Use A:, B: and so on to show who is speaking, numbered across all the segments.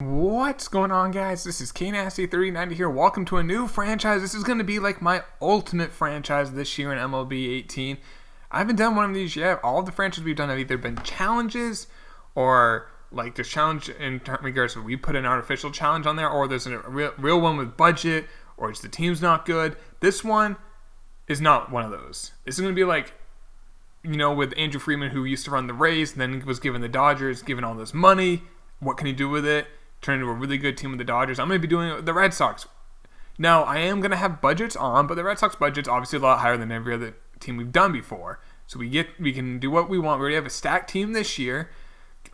A: What's going on, guys? This is KNasty3090 here. Welcome to a new franchise. This is going to be like my ultimate franchise this year in MLB 18. I haven't done one of these yet. All of the franchises we've done have either been challenges or like there's challenge in regards to we put an artificial challenge on there, or there's a real one with budget, or it's the team's not good. This one is not one of those. This is going to be like, with Andrew Freeman, who used to run the Rays, and then was given the Dodgers, given all this money. What can he do with it? Turn into a really good team with the Dodgers. I'm going to be doing it with the Red Sox. Now, I am going to have budgets on, but the Red Sox budget's obviously a lot higher than every other team we've done before. So we can do what we want. We already have a stacked team this year.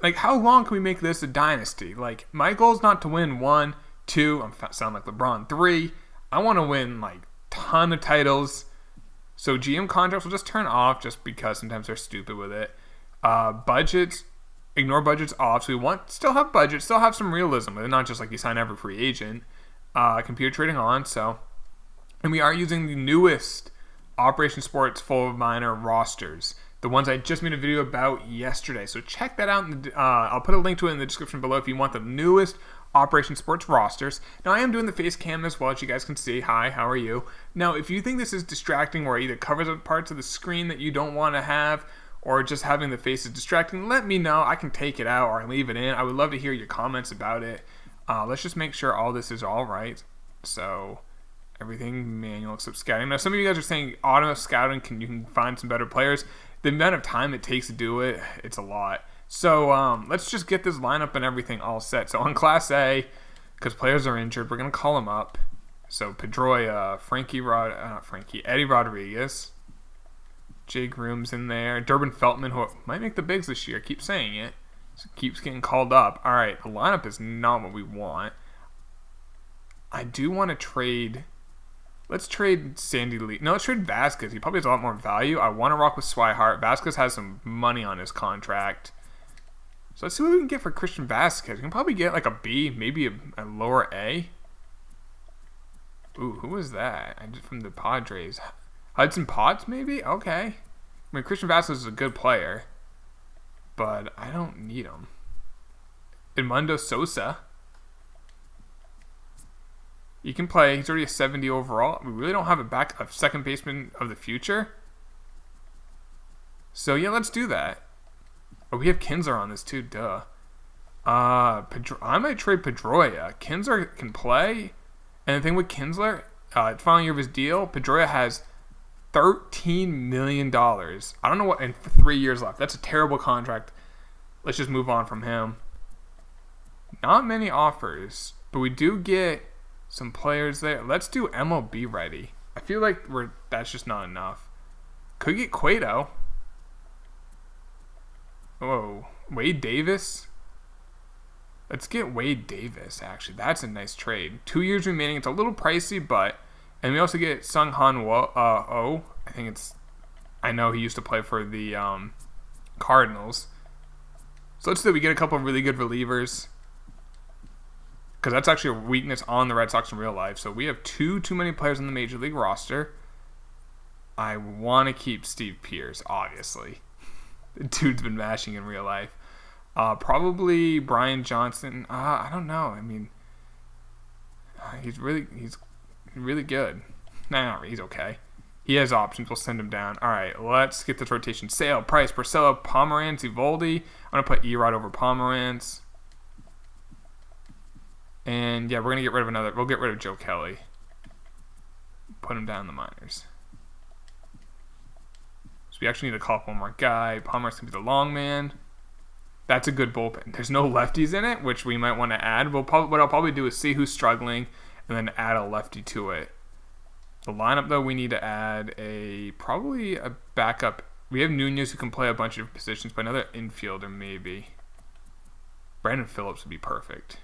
A: Like, how long can we make this a dynasty? Like, my goal is not to win 1, 2, I sound like LeBron, 3. I want to win, like, ton of titles. So GM contracts will just turn off just because sometimes they're stupid with it. Budgets. Ignore budgets off, so we want still have budgets, still have some realism with it, not just like you sign every free agent. Computer trading on, and we are using the newest Operation Sports full of minor rosters, the ones I just made a video about yesterday. So check that out. I'll put a link to it in the description below if you want the newest Operation Sports rosters. Now I am doing the face cam as well, as you guys can see. Hi, how are you? Now, if you think this is distracting, or either covers up parts of the screen that you don't want to have, or just having the faces distracting, let me know. I can take it out or leave it in. I would love to hear your comments about it. Let's just make sure all this is all right. So everything manual except scouting. Now, some of you guys are saying auto scouting, you can find some better players. The amount of time it takes to do it, it's a lot. So let's just get this lineup and everything all set. So on Class A, because players are injured, we're going to call them up. So Pedroia, Eddie Rodriguez, Jake Room's in there. Durbin Feltman, who might make the bigs this year. I keep saying it. So keeps getting called up. All right, the lineup is not what we want. I do want to trade. Let's trade Sandy Lee. No, let's trade Vasquez. He probably has a lot more value. I want to rock with Swihart. Vasquez has some money on his contract. So let's see what we can get for Christian Vasquez. We can probably get like a B, maybe a lower A. Ooh, who was that? From the Padres. Hudson Potts, maybe? Okay. I mean, Christian Vasquez is a good player, but I don't need him. Edmundo Sosa. He can play. He's already a 70 overall. We really don't have a second baseman of the future. So, yeah, let's do that. Oh, we have Kinsler on this, too. Duh. I might trade Pedroia. Kinsler can play. And the thing with Kinsler, final year of his deal, Pedroia has $13 million. I don't know what, and 3 years left. That's a terrible contract. Let's just move on from him. Not many offers, but we do get some players there. Let's do MLB ready. I feel like that's just not enough. Could get Cueto. Oh, Wade Davis. Let's get Wade Davis, actually. That's a nice trade. 2 years remaining. It's a little pricey, but... And we also get Sung Han Oh. I know he used to play for the Cardinals. So let's say we get a couple of really good relievers. Because that's actually a weakness on the Red Sox in real life. So we have too many players on the Major League roster. I want to keep Steve Pearce, obviously. The dude's been mashing in real life. Probably Brian Johnson. I don't know. I mean, he's really good. Nah, he's okay. He has options. We'll send him down. All right, let's get this rotation. Sale, Price, Porcello, Pomeranz, Eovaldi. I'm going to put Erod over Pomeranz. And, yeah, we're going to get rid of we'll get rid of Joe Kelly. Put him down in the minors. So we actually need to call up one more guy. Pomeranz can be the long man. That's a good bullpen. There's no lefties in it, which we might want to add. What I'll probably do is see who's struggling and then add a lefty to it. The lineup, though, we need to add probably a backup. We have Nunez who can play a bunch of positions, but another infielder maybe. Brandon Phillips would be perfect.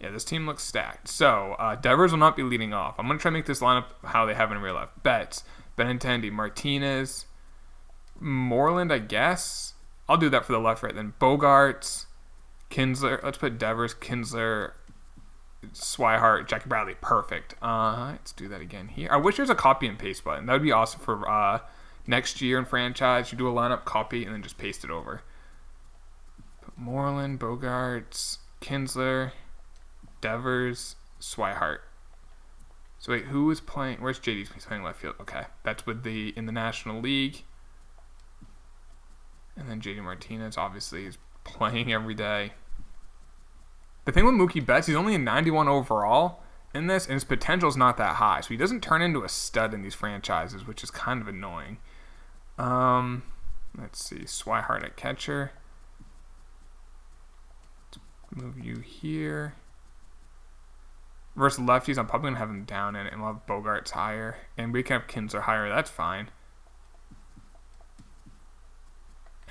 A: Yeah, this team looks stacked. So, Devers will not be leading off. I'm going to try to make this lineup how they have in real life. Betts, Benintendi, Martinez, Moreland, I guess. I'll do that for the left, right. Then Bogarts, Kinsler. Let's put Devers, Kinsler, Swihart, Jackie Bradley. Perfect. Let's do that again here. I wish there's a copy and paste button. That would be awesome for next year in franchise. You do a lineup, copy, and then just paste it over. Moreland, Bogarts, Kinsler, Devers, Swihart. So wait, who is playing? Where's JD? He's playing left field. Okay, that's with in the National League. And then JD Martinez obviously is playing every day. The thing with Mookie Betts, he's only a 91 overall in this, and his potential is not that high. So he doesn't turn into a stud in these franchises, which is kind of annoying. Let's see, Swihart at catcher. Let's move you here. Versus lefties, I'm probably going to have him down in it, and we'll have Bogarts higher. And we can have Kinsler higher, that's fine.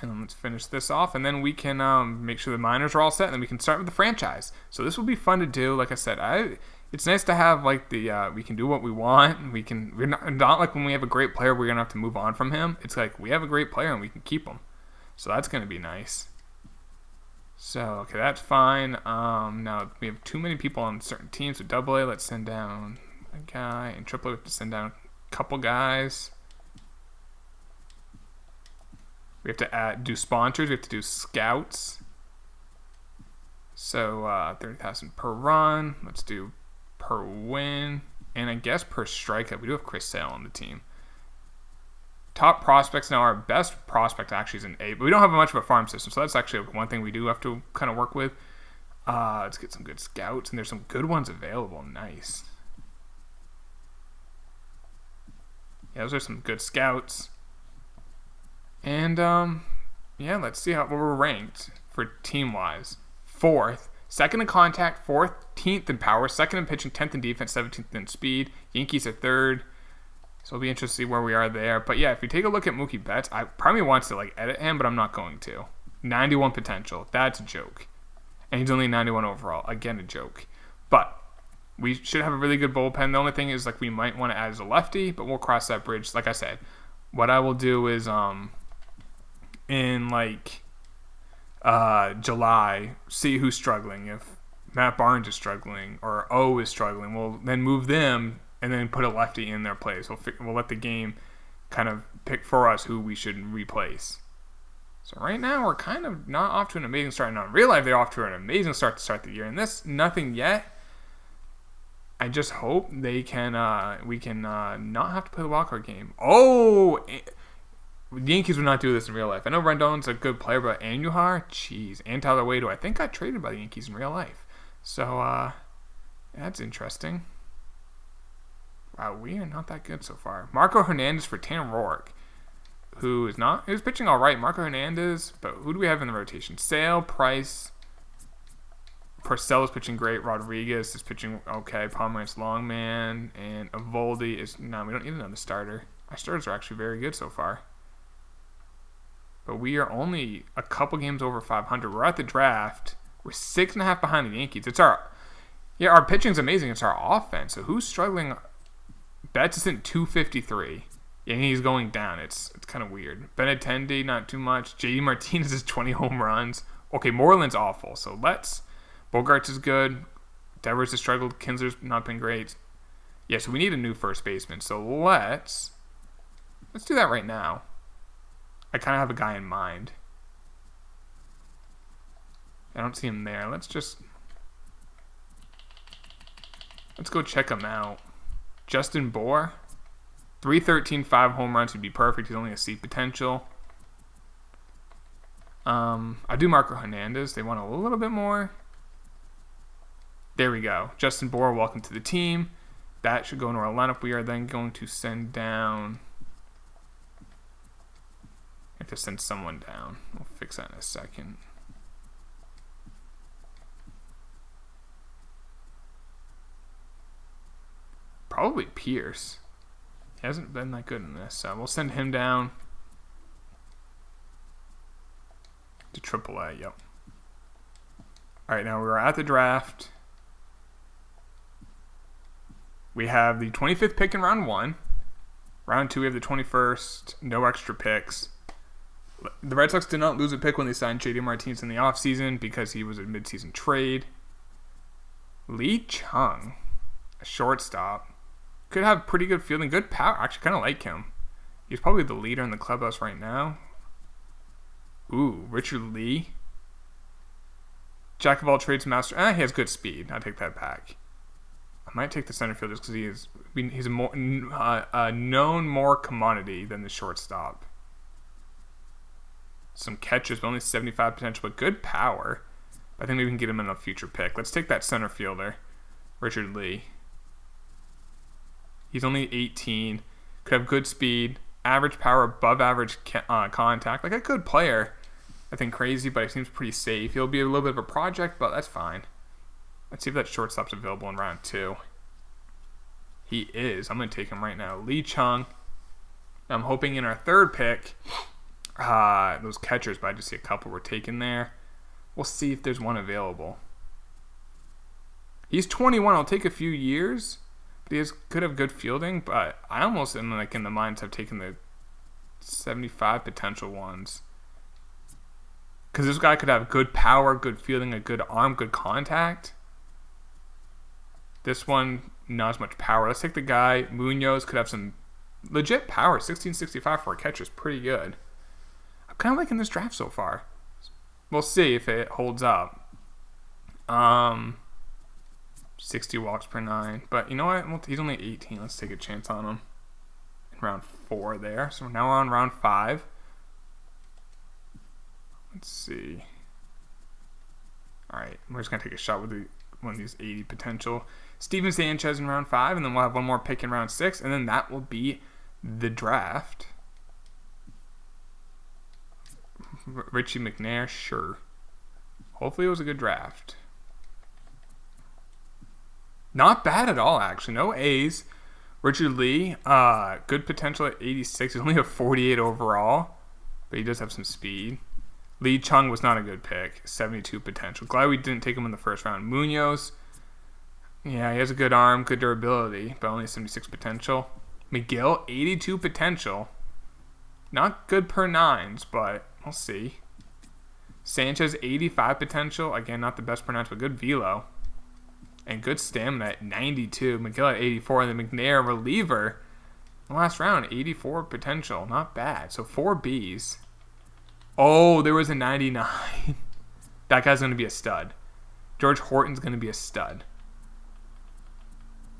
A: And then let's finish this off, and then we can make sure the minors are all set, and then we can start with the franchise. So this will be fun to do. Like I said, it's nice to have like we can do what we want. We're not like when we have a great player, we're gonna have to move on from him. It's like we have a great player and we can keep him. So that's gonna be nice. So okay, that's fine. Now we have too many people on certain teams. So AA, let's send down a guy, and AAA we have to send down a couple guys. We have to do sponsors. We have to do scouts. So 30,000 per run. Let's do per win, and I guess per strikeout. We do have Chris Sale on the team. Top prospects now. Our best prospect actually is an A, but we don't have much of a farm system, so that's actually one thing we do have to kind of work with. Let's get some good scouts, and there's some good ones available. Nice. Yeah, those are some good scouts. And, yeah, let's see what we're ranked for team-wise. 4th. 2nd in contact, 14th in power, 2nd in pitching, 10th in defense, 17th in speed. Yankees are 3rd. So it'll be interesting to see where we are there. But, yeah, if you take a look at Mookie Betts, I probably want to, like, edit him, but I'm not going to. 91 potential. That's a joke. And he's only 91 overall. Again, a joke. But we should have a really good bullpen. The only thing is, like, we might want to add as a lefty, but we'll cross that bridge. Like I said, what I will do is, in like July, see who's struggling. If Matt Barnes is struggling or O is struggling, we'll then move them and then put a lefty in their place. We'll let the game kind of pick for us who we should replace. So right now we're kind of not off to an amazing start. Now in real life they're off to an amazing start to start the year. And this, nothing yet. I just hope we can not have to play the wildcard game. Oh. The Yankees would not do this in real life. I know Rendon's a good player, but Andujar, jeez, and Tyler Wade, who I think got traded by the Yankees in real life. So, that's interesting. Wow, we are not that good so far. Marco Hernandez for Tanner Roark, who is not, he was pitching all right. Marco Hernandez, but who do we have in the rotation? Sale, Price, Purcell is pitching great. Rodriguez is pitching okay. Pomeranz, Longman, and Evoldi is, no, we don't need another starter. Our starters are actually very good so far. But we are only a couple games over 500. We're at the draft. We're 6.5 behind the Yankees. Our pitching's amazing. It's our offense. So who's struggling? Betts is in 253. And he's going down. It's kind of weird. Benintendi, not too much. JD Martinez is 20 home runs. Okay, Moreland's awful. So Bogarts is good. Devers has struggled. Kinsler's not been great. Yeah, so we need a new first baseman. So let's do that right now. I kind of have a guy in mind. I don't see him there. Let's go check him out. Justin Bohr. 313, 5 home runs would be perfect. He's only a C potential. I do Marco Hernandez. They want a little bit more. There we go. Justin Bohr, welcome to the team. That should go into our lineup. We are then going to send down... I have to send someone down. We'll fix that in a second. Probably Pierce. He hasn't been that good in this, so we'll send him down to AAA. Yep. All right, now we're at the draft. We have the 25th pick in round 1. Round 2, we have the 21st. No extra picks. The Red Sox did not lose a pick when they signed JD Martinez in the offseason because he was a midseason trade. Lee Chung, a shortstop. Could have pretty good fielding, good power. Actually, kind of like him. He's probably the leader in the clubhouse right now. Ooh, Richard Lee. Jack of all trades, master. He has good speed. I'll take that back. I might take the center field just because he's a more known more commodity than the shortstop. Some catches, but only 75 potential, but good power. I think maybe we can get him in a future pick. Let's take that center fielder, Richard Lee. He's only 18. Could have good speed, average power, above average contact. Like a good player. Nothing crazy, but he seems pretty safe. He'll be a little bit of a project, but that's fine. Let's see if that shortstop's available in round 2. He is. I'm going to take him right now. Lee Chung. I'm hoping in our third pick, those catchers, but I just see a couple were taken there. We'll see if there's one available. He's 21. It'll take a few years. But he could have good fielding. But I almost am like in the mindset of taking the 75 potential ones. Because this guy could have good power, good fielding, a good arm, good contact. This one, not as much power. Let's take the guy. Munoz could have some legit power. 1665 for a catcher is pretty good. I'm kind of liking this draft so far. We'll see if it holds up. 60 walks per 9. But you know what? He's only 18. Let's take a chance on him. In round 4 there. So now we're on round 5. Let's see. Alright. We're just going to take a shot with one of these 80 potential. Steven Sanchez in round 5. And then we'll have one more pick in round 6. And then that will be the draft. Richie McNair, sure. Hopefully it was a good draft. Not bad at all, actually. No A's. Richard Lee, good potential at 86. He's only a 48 overall, but he does have some speed. Lee Chung was not a good pick. 72 potential. Glad we didn't take him in the first round. Munoz, yeah, he has a good arm, good durability, but only 76 potential. McGill, 82 potential. Not good per 9s, but we'll see. Sanchez, 85 potential. Again, not the best per 9s, but good velo. And good stamina at 92. McGill at 84. And then McNair, reliever, in the last round, 84 potential. Not bad. So 4 Bs. Oh, there was a 99. That guy's going to be a stud. George Horton's going to be a stud.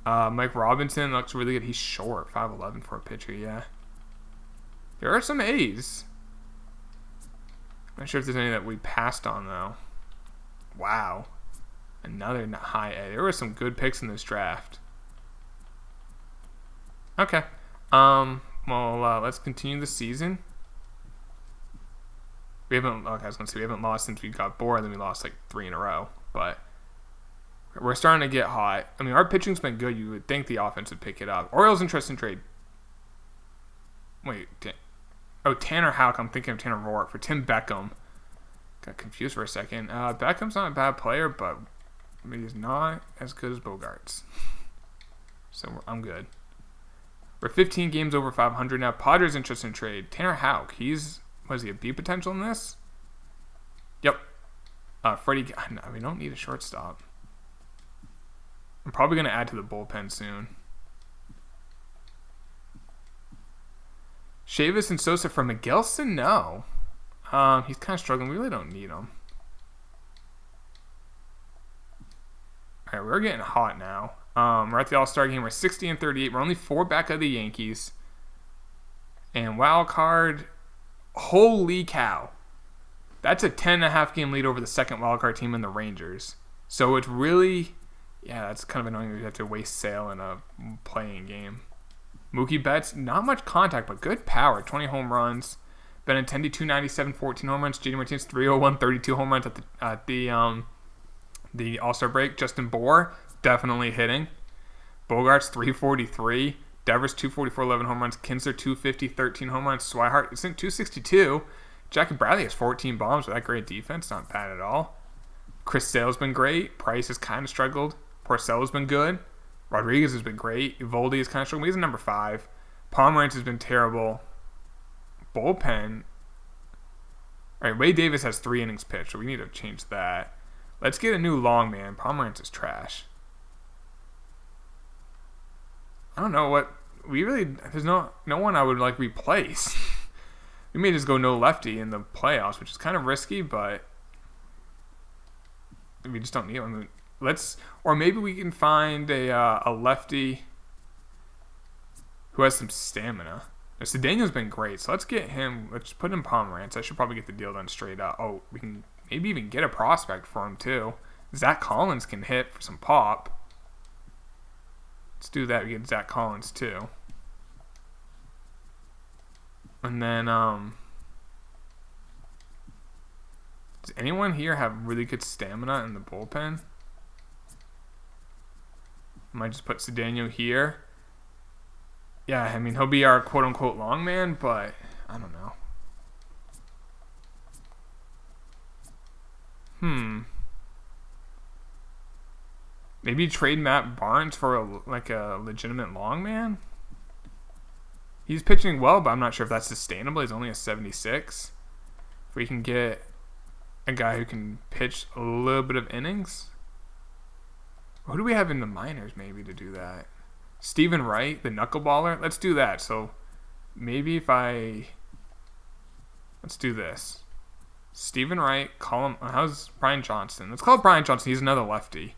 A: Mike Robinson looks really good. He's short. 5'11" for a pitcher, yeah. There are some A's. Not sure if there's any that we passed on, though. Wow. Another high A. There were some good picks in this draft. Okay. Well, let's continue the season. We haven't lost since we got bored, then we lost like 3 in a row. But we're starting to get hot. I mean, our pitching's been good. You would think the offense would pick it up. Orioles interesting trade. Wait, Tanner Houck. I'm thinking of Tanner Roark for Tim Beckham. Got confused for a second. Beckham's not a bad player, but he's not as good as Bogarts. So I'm good. We're 15 games over 500 now. Padres interesting trade. Tanner Houck. Was he a B potential in this? Yep. Freddie. No, we don't need a shortstop. I'm probably going to add to the bullpen soon. Chavis and Sosa for Miguelson? No. He's kind of struggling. We really don't need him. All right, we're getting hot now. We're at the All-Star game. We're 60-38. We're only 4 back of the Yankees. And wild card, holy cow. That's a 10.5 game lead over the second wild card team in the Rangers. So it's really, yeah, that's kind of annoying. You have to waste Sale in a playing game. Mookie Betts, not much contact, but good power. 20 home runs. Benintendi, 297, 14 home runs. JD Martinez, 301, 32 home runs at the All-Star break. Justin Bour, definitely hitting. Bogarts, 343. Devers, 244, 11 home runs. Kinsler, 250, 13 home runs. Swihart, it's in 262. Jackie Bradley has 14 bombs with that great defense. Not bad at all. Chris Sale's been great. Price has kind of struggled. Porcello's been good. Rodriguez has been great. Evaldi has kind of struggled. He's a number 5. Pomerantz has been terrible. Bullpen. All right, Wade Davis has 3 innings pitched, so we need to change that. Let's get a new long man. Pomerantz is trash. I don't know what we really. There's no one I would like replace. We may just go no lefty in the playoffs, which is kind of risky, but we just don't need one. Or maybe we can find a lefty who has some stamina. Cedeno's been great, so let's get him. Let's put in Pomerantz. I should probably get the deal done straight up. Oh, we can maybe even get a prospect for him too. Zach Collins can hit for some pop. Let's do that. We get Zach Collins too. And then, does anyone here have really good stamina in the bullpen? I might just put Cedeno here. Yeah, I mean, he'll be our quote-unquote long man, but I don't know. Maybe trade Matt Barnes for a legitimate long man? He's pitching well, but I'm not sure if that's sustainable. He's only a 76. If we can get a guy who can pitch a little bit of innings. Who do we have in the minors maybe to do that? Stephen Wright, the knuckleballer. Let's do that. So maybe let's do this. Stephen Wright, call him. How's Brian Johnson? Let's call Brian Johnson. He's another lefty.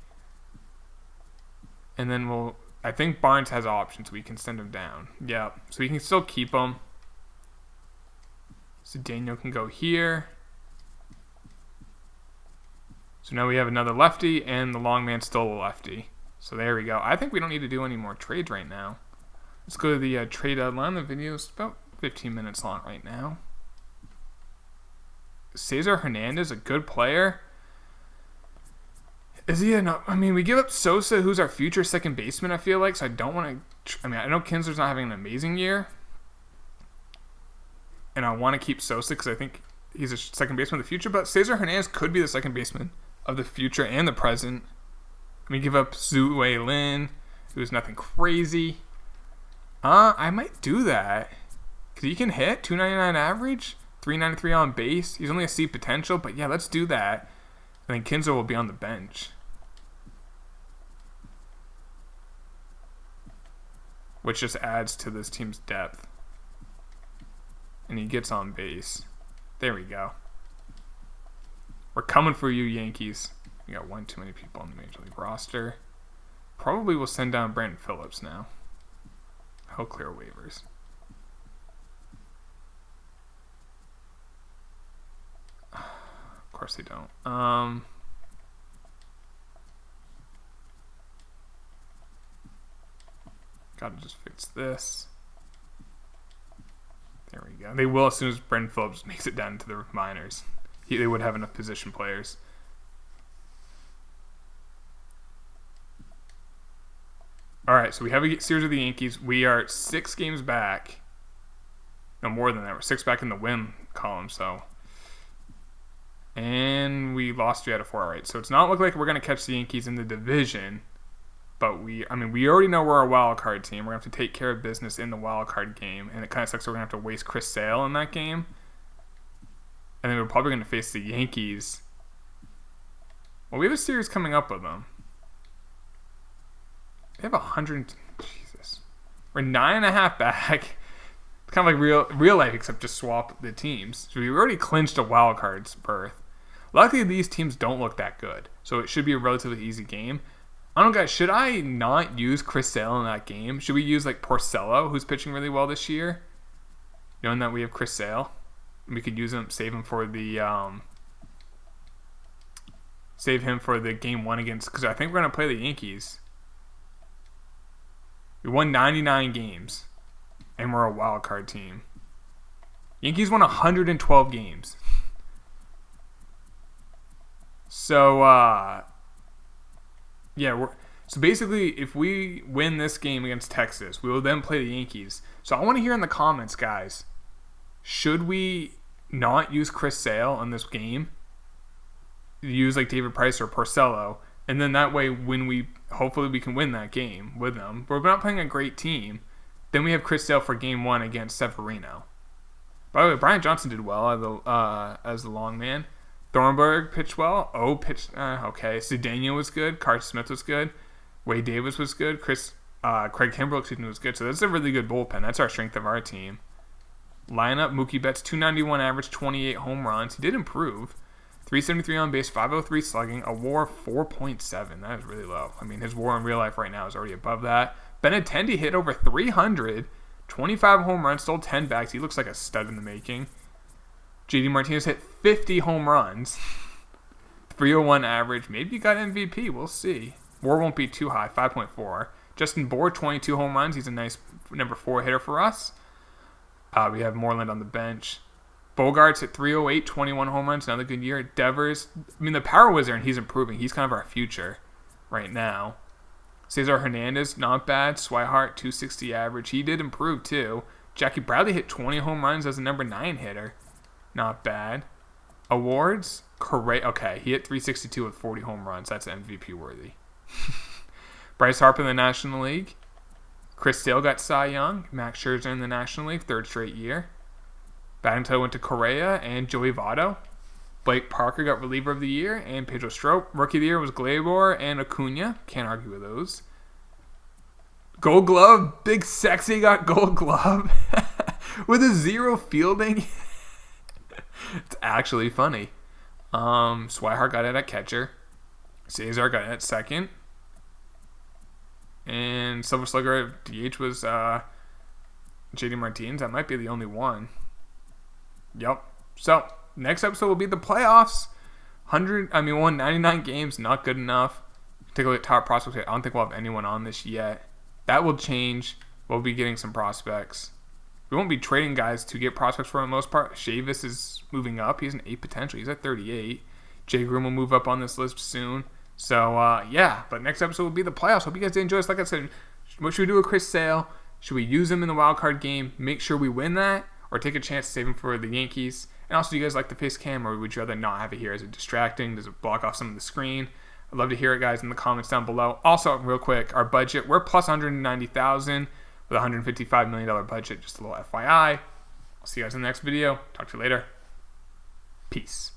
A: And then I think Barnes has options. We can send him down. Yeah, so we can still keep him. So Daniel can go here. So now we have another lefty, and the long man's still a lefty. So there we go. I think we don't need to do any more trades right now. Let's go to the trade deadline. The video is about 15 minutes long right now. Cesar Hernandez, a good player. Is he enough? I mean, we give up Sosa, who's our future second baseman, I feel like, so I don't want to... I mean, I know Kinsler's not having an amazing year. And I want to keep Sosa because I think he's a second baseman of the future, but Cesar Hernandez could be the second baseman of the future and the present. I mean, give up Zue Lin, who's nothing crazy. I might do that. Because he can hit, 299 average, 393 on base. He's only a C potential, but yeah, let's do that. And then Kinsler will be on the bench. Which just adds to this team's depth. And he gets on base. There we go. We're coming for you, Yankees. We got one too many people on the Major League roster. Probably will send down Brandon Phillips now. He'll clear waivers. Of course they don't. Gotta just fix this. There we go. They will as soon as Brandon Phillips makes it down to the minors. They would have enough position players. All right, so we have a series of the Yankees. We are 6 games back. No, more than that. We're 6 back in the win column, so. And we lost 3 out of 4, all right. So it's not looking like we're going to catch the Yankees in the division. But we already know we're a wild card team. We're going to have to take care of business in the wild card game. And it kind of sucks that we're going to have to waste Chris Sale in that game. And then we're probably going to face the Yankees. Well, we have a series coming up with them. They have 100. Jesus. We're 9.5 back. It's kind of like real life, except just swap the teams. So we already clinched a wild card's berth. Luckily, these teams don't look that good. So it should be a relatively easy game. I don't know, guys. Should I not use Chris Sale in that game? Should we use like Porcello, who's pitching really well this year? Knowing that we have Chris Sale, we could use him, save him for the game 1 against. Because I think we're gonna play the Yankees. We won 99 games, and we're a wild card team. Yankees won 112 games. So yeah, so basically, if we win this game against Texas, we will then play the Yankees. So I want to hear in the comments, guys, should we not use Chris Sale in this game? Use like David Price or Porcello, and then that way, hopefully we can win that game with them. But we're not playing a great team. Then we have Chris Sale for game 1 against Severino. By the way, Brian Johnson did well as the long man. Thornburg pitched well. Pitched okay. Cedeno was good. Carter Smith was good. Wade Davis was good. Craig Kimbrell was good. So that's a really good bullpen. That's our strength of our team. Lineup: Mookie Betts, 291 average, 28 home runs. He did improve. 373 on base, 503 slugging, a WAR of 4.7. That is really low. I mean, his WAR in real life right now is already above that. Benintendi hit over 300, 25 home runs, stole 10 bags. He looks like a stud in the making. JD Martinez hit 50 home runs, 301 average. Maybe he got MVP. We'll see. WAR won't be too high, 5.4. Justin Bour, 22 home runs. He's a nice number 4 hitter for us. We have Moreland on the bench. Bogarts at 308, 21 home runs, another good year. Devers, I mean, the power was there, and he's improving. He's kind of our future right now. Cesar Hernandez, not bad. Swihart, 260 average. He did improve, too. Jackie Bradley hit 20 home runs as a number 9 hitter. Not bad. Awards, okay, he hit 362 with 40 home runs. That's MVP worthy. Bryce Harper in the National League. Chris Sale got Cy Young. Max Scherzer in the National League, 3rd straight year. Batting title went to Correa and Joey Votto. Blake Parker got reliever of the year, and Pedro Strop. Rookie of the year was Gleyber and Acuna. Can't argue with those. Gold Glove. Big Sexy got Gold Glove with a 0 fielding. It's actually funny. Swihart got it at catcher. Cesar got it at second. And Silver Slugger at DH was JD Martinez. That might be the only one. Yep. So, next episode will be the playoffs. 199 games, not good enough. Take a look at top prospects. I don't think we'll have anyone on this yet. That will change. We'll be getting some prospects. We won't be trading guys to get prospects for the most part. Chavis is moving up. He's an 8 potential. He's at 38. Jay Groom will move up on this list soon. So, yeah. But next episode will be the playoffs. Hope you guys did enjoy this. Like I said, what should we do with Chris Sale? Should we use him in the wild card game? Make sure we win that? Or take a chance to save him for the Yankees? And also, do you guys like the face cam, or would you rather not have it here? Is it distracting? Does it block off some of the screen? I'd love to hear it, guys, in the comments down below. Also, real quick, our budget, we're plus $190,000 with a $155 million budget. Just a little FYI. I'll see you guys in the next video. Talk to you later. Peace.